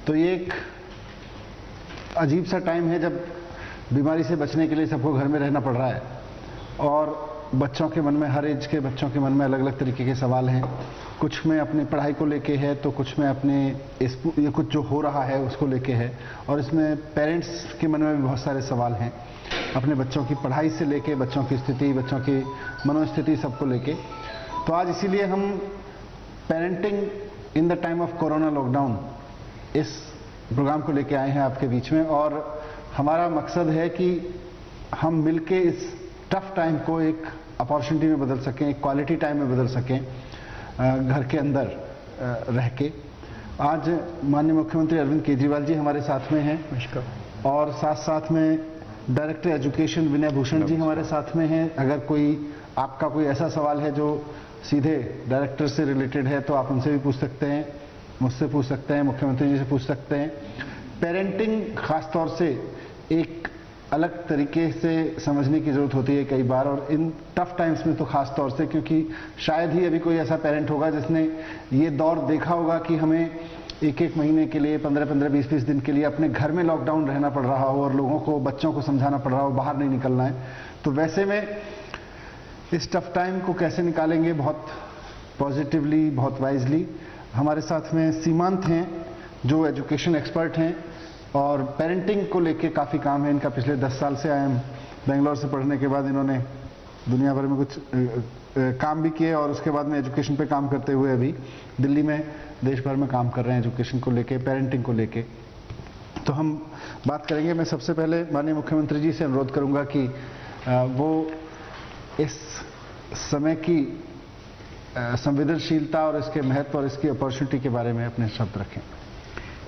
तो ये एक अजीब सा टाइम है जब बीमारी से बचने के लिए सबको घर में रहना पड़ रहा है और बच्चों के मन में, हर एज के बच्चों के मन में अलग अलग तरीके के सवाल हैं। कुछ में अपनी पढ़ाई को लेके है, तो कुछ में अपने ये कुछ जो हो रहा है उसको लेके है, और इसमें पेरेंट्स के मन में भी बहुत सारे सवाल हैं अपने बच्चों की पढ़ाई से लेके, बच्चों की स्थिति, बच्चों की मनोस्थिति, सबको लेके। तो आज इसीलिए हम parenting in the time of corona lockdown इस प्रोग्राम को लेके आए हैं आपके बीच में, और हमारा मकसद है कि हम मिलके इस टफ टाइम को एक अपॉर्चुनिटी में बदल सकें, एक क्वालिटी टाइम में बदल सकें, घर के अंदर रह के। आज माननीय मुख्यमंत्री अरविंद केजरीवाल जी हमारे साथ में हैं, और साथ साथ में डायरेक्टर एजुकेशन विनय भूषण जी हमारे साथ में हैं। अगर आपका कोई ऐसा सवाल है जो सीधे डायरेक्टर से रिलेटेड है तो आप उनसे भी पूछ सकते हैं, मुझसे पूछ सकते हैं, मुख्यमंत्री जी से पूछ सकते हैं। पेरेंटिंग खास तौर से एक अलग तरीके से समझने की ज़रूरत होती है कई बार, और इन टफ टाइम्स में तो खास तौर से, क्योंकि शायद ही अभी कोई ऐसा पेरेंट होगा जिसने ये दौर देखा होगा कि हमें एक एक महीने के लिए, 15-15, 20-20 दिन के लिए अपने घर में लॉकडाउन रहना पड़ रहा हो और लोगों को, बच्चों को समझाना पड़ रहा हो, बाहर नहीं निकलना है। तो वैसे में इस टफ टाइम को कैसे निकालेंगे बहुत पॉजिटिवली, बहुत वाइजली। हमारे साथ में सीमांत हैं जो एजुकेशन एक्सपर्ट हैं और पेरेंटिंग को लेके काफ़ी काम है इनका। पिछले 10 साल से आए, बेंगलोर से पढ़ने के बाद इन्होंने दुनिया भर में कुछ काम भी किए, और उसके बाद में एजुकेशन पे काम करते हुए अभी दिल्ली में, देश भर में काम कर रहे हैं एजुकेशन को लेके, पेरेंटिंग को लेके। तो हम बात करेंगे। मैं सबसे पहले माननीय मुख्यमंत्री जी से अनुरोध करूंगा कि वो इस समय की संवेदनशीलता और इसके महत्व और इसकी अपॉर्चुनिटी के बारे में अपने शब्द रखें।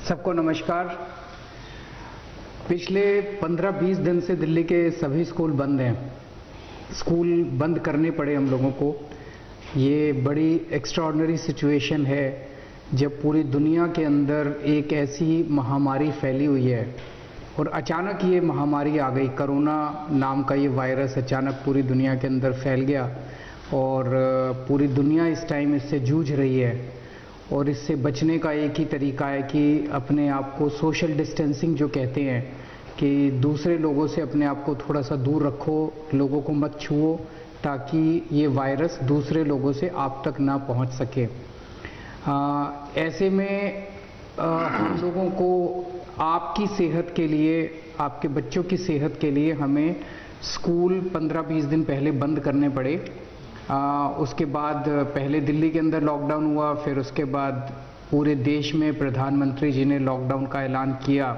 सबको नमस्कार। पिछले 15-20 दिन से दिल्ली के सभी स्कूल बंद हैं। स्कूल बंद करने पड़े हम लोगों को। ये बड़ी एक्स्ट्राऑर्डिनरी सिचुएशन है जब पूरी दुनिया के अंदर एक ऐसी महामारी फैली हुई है, और अचानक ये महामारी आ गई। कोरोना नाम का ये वायरस अचानक पूरी दुनिया के अंदर फैल गया, और पूरी दुनिया इस टाइम इससे जूझ रही है। और इससे बचने का एक ही तरीका है कि अपने आप को सोशल डिस्टेंसिंग जो कहते हैं, कि दूसरे लोगों से अपने आप को थोड़ा सा दूर रखो, लोगों को मत छुओ, ताकि ये वायरस दूसरे लोगों से आप तक ना पहुंच सके। ऐसे में हम लोगों को आपकी सेहत के लिए, आपके बच्चों की सेहत के लिए हमें स्कूल 15-20 दिन पहले बंद करने पड़े। उसके बाद पहले दिल्ली के अंदर लॉकडाउन हुआ, फिर उसके बाद पूरे देश में प्रधानमंत्री जी ने लॉकडाउन का ऐलान किया।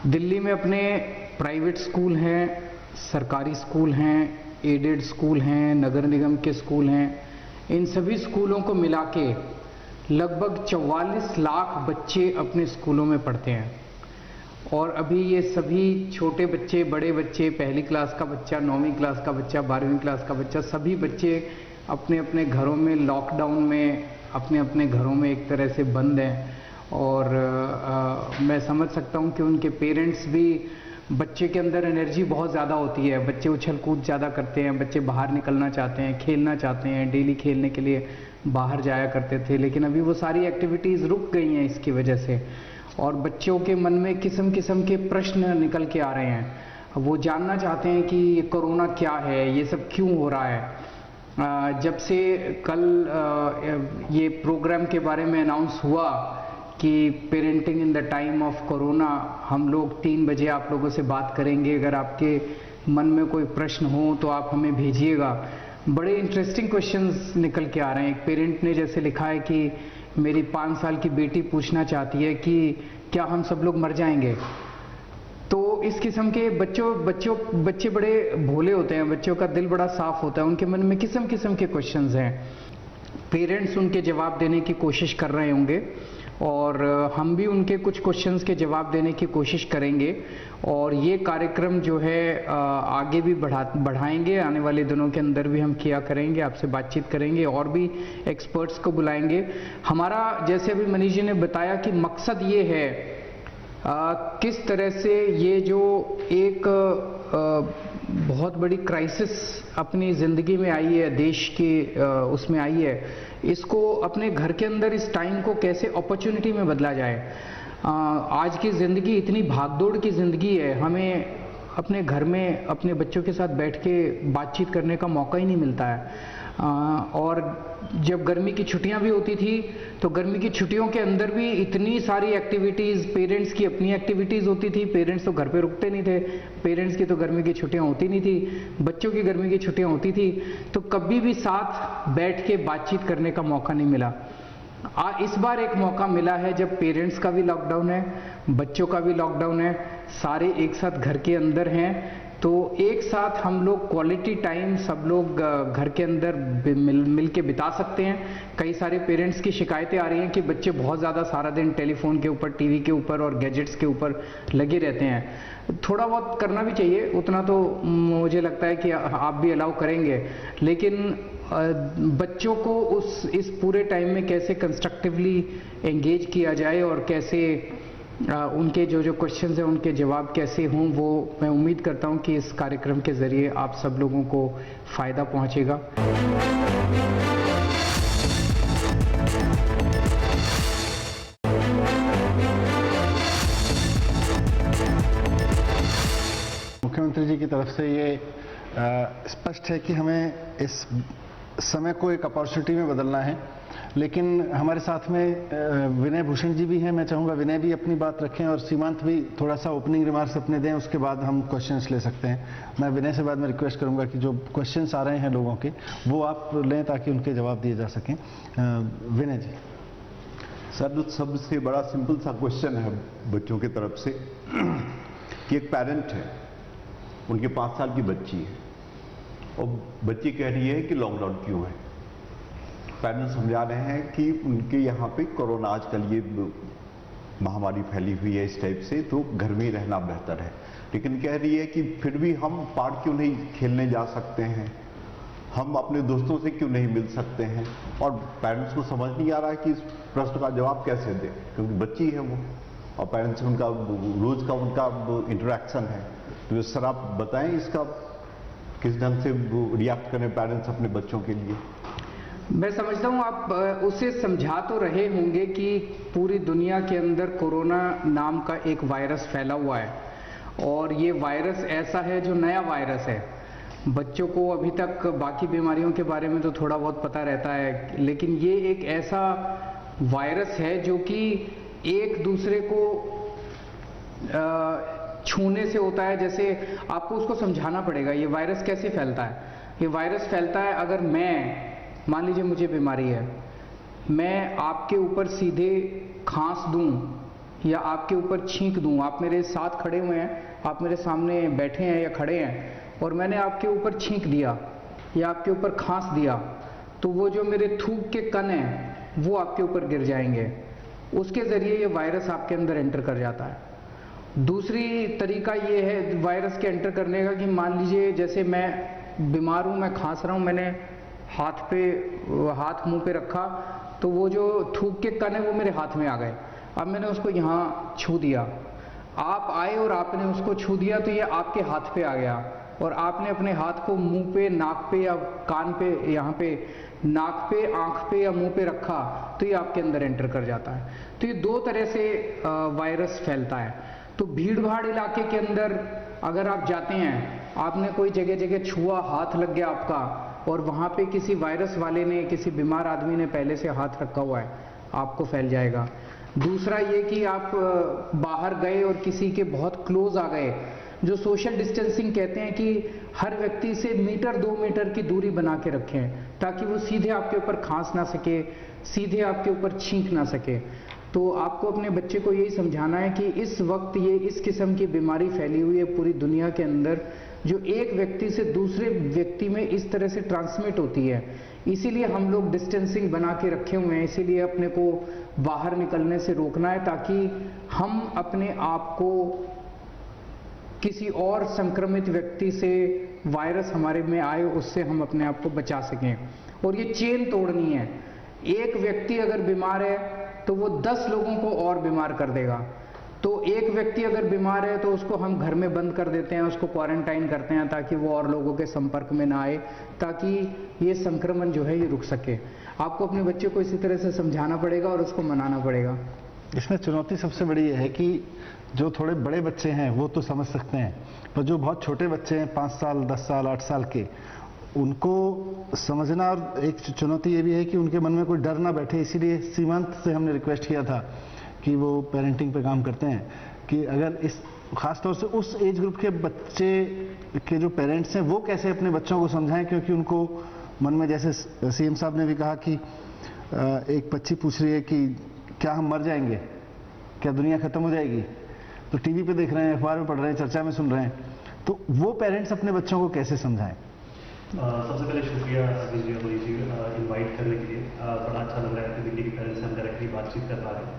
दिल्ली में अपने प्राइवेट स्कूल हैं, सरकारी स्कूल हैं, एडेड स्कूल हैं, नगर निगम के स्कूल हैं। इन सभी स्कूलों को मिला के लगभग 44 लाख बच्चे अपने स्कूलों में पढ़ते हैं। और अभी ये सभी छोटे बच्चे, बड़े बच्चे, पहली क्लास का बच्चा, 9वीं क्लास का बच्चा, 12वीं क्लास का बच्चा, सभी बच्चे अपने अपने घरों में, लॉकडाउन में अपने अपने घरों में एक तरह से बंद हैं। और मैं समझ सकता हूँ कि उनके पेरेंट्स भी, बच्चे के अंदर एनर्जी बहुत ज़्यादा होती है, बच्चे उछल कूद ज़्यादा करते हैं, बच्चे बाहर निकलना चाहते हैं, खेलना चाहते हैं, डेली खेलने के लिए बाहर जाया करते थे, लेकिन अभी वो सारी एक्टिविटीज़ रुक गई हैं इसकी वजह से। और बच्चों के मन में किस्म किस्म के प्रश्न निकल के आ रहे हैं। वो जानना चाहते हैं कि ये कोरोना क्या है, ये सब क्यों हो रहा है। जब से कल ये प्रोग्राम के बारे में अनाउंस हुआ कि parenting in the time of corona, हम लोग 3 बजे आप लोगों से बात करेंगे। अगर आपके मन में कोई प्रश्न हो तो आप हमें भेजिएगा। बड़े इंटरेस्टिंग क्वेश्चंस निकल के आ रहे हैं। एक पेरेंट ने जैसे लिखा है कि मेरी 5 साल की बेटी पूछना चाहती है कि क्या हम सब लोग मर जाएंगे। तो इस किस्म के बच्चे बड़े भोले होते हैं, बच्चों का दिल बड़ा साफ होता है, उनके मन में किस्म किस्म के क्वेश्चंस हैं। पेरेंट्स उनके जवाब देने की कोशिश कर रहे होंगे, और हम भी उनके कुछ क्वेश्चंस के जवाब देने की कोशिश करेंगे। और ये कार्यक्रम जो है आगे भी बढ़ाएंगे। आने वाले दिनों के अंदर भी हम किया करेंगे, आपसे बातचीत करेंगे, और भी एक्सपर्ट्स को बुलाएंगे। हमारा, जैसे अभी मनीष जी ने बताया, कि मकसद ये है किस तरह से ये जो एक बहुत बड़ी क्राइसिस अपनी ज़िंदगी में आई है, देश की उसमें आई है, इसको अपने घर के अंदर इस टाइम को कैसे अपॉर्चुनिटी में बदला जाए। आज की ज़िंदगी इतनी भागदौड़ की ज़िंदगी है, हमें अपने घर में अपने बच्चों के साथ बैठ के बातचीत करने का मौका ही नहीं मिलता है। और जब गर्मी की छुट्टियां भी होती थी तो गर्मी की छुट्टियों के अंदर भी इतनी सारी एक्टिविटीज़, पेरेंट्स की अपनी एक्टिविटीज़ होती थी, पेरेंट्स तो घर पे रुकते नहीं थे, पेरेंट्स की तो गर्मी की छुट्टियां होती नहीं थी, बच्चों की गर्मी की छुट्टियां होती थी, तो कभी भी साथ बैठ के बातचीत करने का मौका नहीं मिला। इस बार एक मौका मिला है जब पेरेंट्स का भी लॉकडाउन है, बच्चों का भी लॉकडाउन है, सारे एक साथ घर के अंदर हैं, तो एक साथ हम लोग क्वालिटी टाइम सब लोग घर के अंदर मिल के बिता सकते हैं। कई सारे पेरेंट्स की शिकायतें आ रही हैं कि बच्चे बहुत ज़्यादा सारा दिन टेलीफोन के ऊपर, टीवी के ऊपर और गैजेट्स के ऊपर लगे रहते हैं। थोड़ा बहुत करना भी चाहिए, उतना तो मुझे लगता है कि आप भी अलाउ करेंगे, लेकिन बच्चों को इस पूरे टाइम में कैसे कंस्ट्रक्टिवली एंगेज किया जाए और कैसे उनके जो क्वेश्चंस हैं उनके जवाब कैसे हों, वो मैं उम्मीद करता हूं कि इस कार्यक्रम के ज़रिए आप सब लोगों को फ़ायदा पहुंचेगा। मुख्यमंत्री जी की तरफ से ये स्पष्ट है कि हमें इस समय को एक अपॉर्चुनिटी में बदलना है, लेकिन हमारे साथ में विनय भूषण जी भी हैं। मैं चाहूँगा विनय भी अपनी बात रखें और सीमांत भी थोड़ा सा ओपनिंग रिमार्क्स अपने दें, उसके बाद हम क्वेश्चंस ले सकते हैं। मैं विनय से बाद में रिक्वेस्ट करूँगा कि जो क्वेश्चंस आ रहे हैं लोगों के वो आप लें ताकि उनके जवाब दिए जा सकें। विनय जी। सर, सबसे बड़ा सिंपल सा क्वेश्चन है बच्चों की तरफ से कि एक पेरेंट है, उनके 5 साल की बच्ची है और बच्ची कह रही है कि लॉकडाउन क्यों है। पेरेंट्स समझा रहे हैं कि उनके यहाँ पे कोरोना आजकल ये महामारी फैली हुई है इस टाइप से, तो घर में ही रहना बेहतर है। लेकिन कह रही है कि फिर भी हम पार्क क्यों नहीं खेलने जा सकते हैं, हम अपने दोस्तों से क्यों नहीं मिल सकते हैं। और पेरेंट्स को समझ नहीं आ रहा है कि इस प्रश्न का जवाब कैसे दें, क्योंकि बच्ची है वो और पेरेंट्स से उनका रोज का उनका इंटरेक्शन है। तो सर आप बताएं इसका किस ढंग से रिएक्ट करें पेरेंट्स अपने बच्चों के लिए। मैं समझता हूँ आप उसे समझा तो रहे होंगे कि पूरी दुनिया के अंदर कोरोना नाम का एक वायरस फैला हुआ है और ये वायरस ऐसा है जो नया वायरस है। बच्चों को अभी तक बाकी बीमारियों के बारे में तो थोड़ा बहुत पता रहता है, लेकिन ये एक ऐसा वायरस है जो कि एक दूसरे को छूने से होता है। जैसे आपको उसको समझाना पड़ेगा ये वायरस कैसे फैलता है। ये वायरस फैलता है अगर मान लीजिए मुझे बीमारी है, मैं आपके ऊपर सीधे खांस दूं या आपके ऊपर छींक दूं, आप मेरे साथ खड़े हुए हैं, आप मेरे सामने बैठे हैं या खड़े हैं और मैंने आपके ऊपर छींक दिया या आपके ऊपर खांस दिया, तो वो जो मेरे थूक के कण हैं वो आपके ऊपर गिर जाएंगे। उसके ज़रिए ये वायरस आपके अंदर एंटर कर जाता है। दूसरी तरीका ये है वायरस के एंटर करने का कि मान लीजिए जैसे मैं बीमार हूँ, मैं खांस रहा हूँ, मैंने हाथ मुंह पे रखा तो वो जो थूक के कण है वो मेरे हाथ में आ गए। अब मैंने उसको यहाँ छू दिया, आप आए और आपने उसको छू दिया तो ये आपके हाथ पे आ गया और आपने अपने हाथ को मुंह पे, नाक पे या कान पे, यहाँ पे नाक पे, आंख पे या मुंह पे रखा तो ये आपके अंदर एंटर कर जाता है। तो ये 2 तरह से वायरस फैलता है। तो भीड़ भाड़ इलाके के अंदर अगर आप जाते हैं, आपने कोई जगह जगह छुआ, हाथ लग गया आपका और वहाँ पे किसी वायरस वाले ने, किसी बीमार आदमी ने पहले से हाथ रखा हुआ है, आपको फैल जाएगा। दूसरा ये कि आप बाहर गए और किसी के बहुत क्लोज आ गए, जो सोशल डिस्टेंसिंग कहते हैं कि हर व्यक्ति से 1-2 मीटर की दूरी बना के रखें ताकि वो सीधे आपके ऊपर खांस ना सके, सीधे आपके ऊपर छींक ना सके। तो आपको अपने बच्चे को यही समझाना है कि इस वक्त ये इस किस्म की बीमारी फैली हुई है पूरी दुनिया के अंदर, जो एक व्यक्ति से दूसरे व्यक्ति में इस तरह से ट्रांसमिट होती है। इसीलिए हम लोग डिस्टेंसिंग बना के रखे हुए हैं, इसीलिए अपने को बाहर निकलने से रोकना है ताकि हम अपने आप को किसी और संक्रमित व्यक्ति से, वायरस हमारे में आए उससे हम अपने आप को बचा सकें। और ये चेन तोड़नी है। एक व्यक्ति अगर बीमार है तो वो 10 लोगों को और बीमार कर देगा। तो एक व्यक्ति अगर बीमार है तो उसको हम घर में बंद कर देते हैं, उसको क्वारंटाइन करते हैं ताकि वो और लोगों के संपर्क में ना आए, ताकि ये संक्रमण जो है ये रुक सके। आपको अपने बच्चे को इसी तरह से समझाना पड़ेगा और उसको मनाना पड़ेगा। इसमें चुनौती सबसे बड़ी ये है कि जो थोड़े बड़े बच्चे हैं वो तो समझ सकते हैं, पर जो बहुत छोटे बच्चे हैं 5 साल 10 साल 8 साल के, उनको समझना, और एक चुनौती ये भी है कि उनके मन में कोई डर ना बैठे। इसीलिए सीमांत से हमने रिक्वेस्ट किया था कि वो पेरेंटिंग पे काम करते हैं, कि अगर इस खास तौर से उस एज ग्रुप के बच्चे के जो पेरेंट्स हैं वो कैसे अपने बच्चों को समझाएं, क्योंकि उनको मन में, जैसे सीएम साहब ने भी कहा कि एक बच्ची पूछ रही है कि क्या हम मर जाएंगे, क्या दुनिया खत्म हो जाएगी, तो टीवी पे देख रहे हैं, अखबार में पढ़ रहे हैं, चर्चा में सुन रहे हैं, तो वो पेरेंट्स अपने बच्चों को कैसे समझाएं? सबसे पहले शुक्रिया अजीज जी अमरी जी इन्वाइट करने के लिए। बड़ा अच्छा लग रहा है कि दिल्ली के पेरेंट्स से हम डायरेक्टली बातचीत कर पा रहे हैं।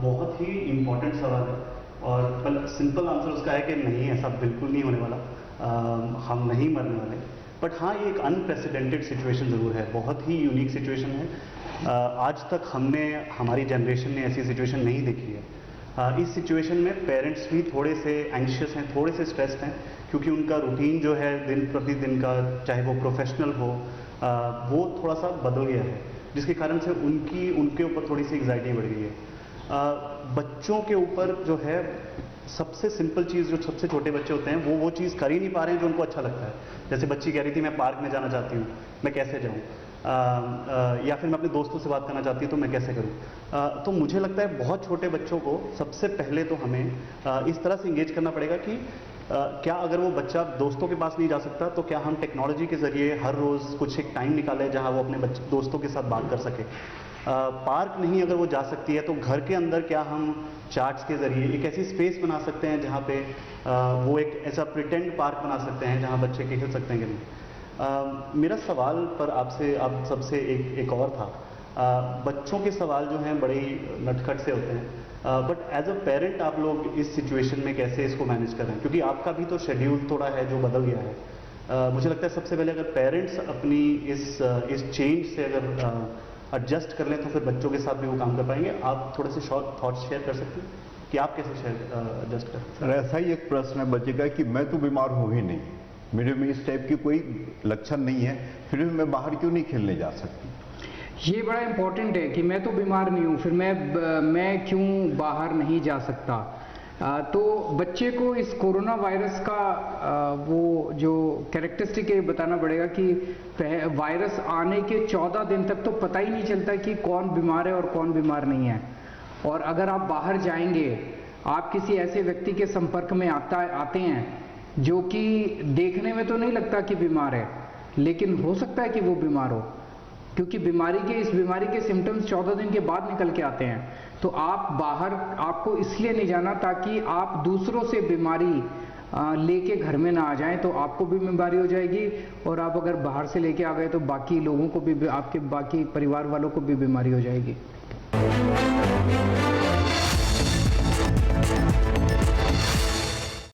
बहुत ही इम्पोर्टेंट सवाल है और सिंपल आंसर उसका है कि नहीं, ऐसा बिल्कुल नहीं होने वाला, हम नहीं मरने वाले। बट हाँ, ये एक अनप्रेसिडेंटेड सिचुएशन ज़रूर है, बहुत ही यूनिक सिचुएशन है। आज तक हमारी जनरेशन ने ऐसी सिचुएशन नहीं देखी है। इस सिचुएशन में पेरेंट्स भी थोड़े से एंग्शियस हैं, थोड़े से स्ट्रेस्ड हैं, क्योंकि उनका रूटीन जो है दिन प्रतिदिन का, चाहे वो प्रोफेशनल हो, वो थोड़ा सा बदल गया है, जिसके कारण से उनके ऊपर थोड़ी सी एंग्जाइटी बढ़ गई है। बच्चों के ऊपर जो है सबसे सिंपल चीज़, जो सबसे छोटे बच्चे होते हैं वो चीज़ कर ही नहीं पा रहे हैं जो उनको अच्छा लगता है। जैसे बच्ची कह रही थी मैं पार्क में जाना चाहती हूँ, मैं कैसे जाऊँ, या फिर मैं अपने दोस्तों से बात करना चाहती हूँ तो मैं कैसे करूँ। तो मुझे लगता है बहुत छोटे बच्चों को सबसे पहले तो हमें इस तरह से इंगेज करना पड़ेगा कि क्या अगर वो बच्चा दोस्तों के पास नहीं जा सकता तो क्या हम टेक्नोलॉजी के ज़रिए हर रोज़ कुछ एक टाइम निकालें जहाँ वो अपने दोस्तों के साथ बात कर सके। पार्क नहीं अगर वो जा सकती है तो घर के अंदर क्या हम चार्ट्स के ज़रिए एक ऐसी स्पेस बना सकते हैं जहाँ पे वो एक ऐसा प्रिटेंड पार्क बना सकते हैं जहाँ बच्चे खेल सकते हैं कि नहीं। मेरा सवाल पर आप सबसे एक और था। बच्चों के सवाल जो हैं बड़े ही नटखट से होते हैं, बट एज अ पेरेंट आप लोग इस सिचुएशन में कैसे इसको मैनेज कर रहे हैं, क्योंकि आपका भी तो शेड्यूल थोड़ा है जो बदल गया है। मुझे लगता है सबसे पहले अगर पेरेंट्स अपनी इस चेंज से अगर एडजस्ट कर लें तो फिर बच्चों के साथ भी वो काम कर पाएंगे। आप थोड़े से शॉर्ट थॉट्स शेयर कर सकते हैं कि आप कैसे एडजस्ट कर? सर, ऐसा ही एक प्रश्न है बच्चे का कि मैं तो बीमार हूँ ही नहीं, मेरे में इस टाइप की कोई लक्षण नहीं है, फिर भी मैं बाहर क्यों नहीं खेलने जा सकती? ये बड़ा इम्पोर्टेंट है कि मैं तो बीमार नहीं हूँ, फिर मैं क्यों बाहर नहीं जा सकता। तो बच्चे को इस कोरोना वायरस का वो जो कैरेक्टरिस्टिक है बताना पड़ेगा कि वायरस आने के 14 दिन तक तो पता ही नहीं चलता कि कौन बीमार है और कौन बीमार नहीं है। और अगर आप बाहर जाएंगे, आप किसी ऐसे व्यक्ति के संपर्क में आते हैं जो कि देखने में तो नहीं लगता कि बीमार है, लेकिन हो सकता है कि वो बीमार हो, क्योंकि इस बीमारी के सिम्टम्स 14 दिन के बाद निकल के आते हैं। तो आप बाहर, आपको इसलिए नहीं जाना ताकि आप दूसरों से बीमारी लेके घर में ना आ जाएं, तो आपको भी बीमारी हो जाएगी, और आप अगर बाहर से लेके आ गए तो बाकी लोगों को भी, आपके बाकी परिवार वालों को भी बीमारी हो जाएगी।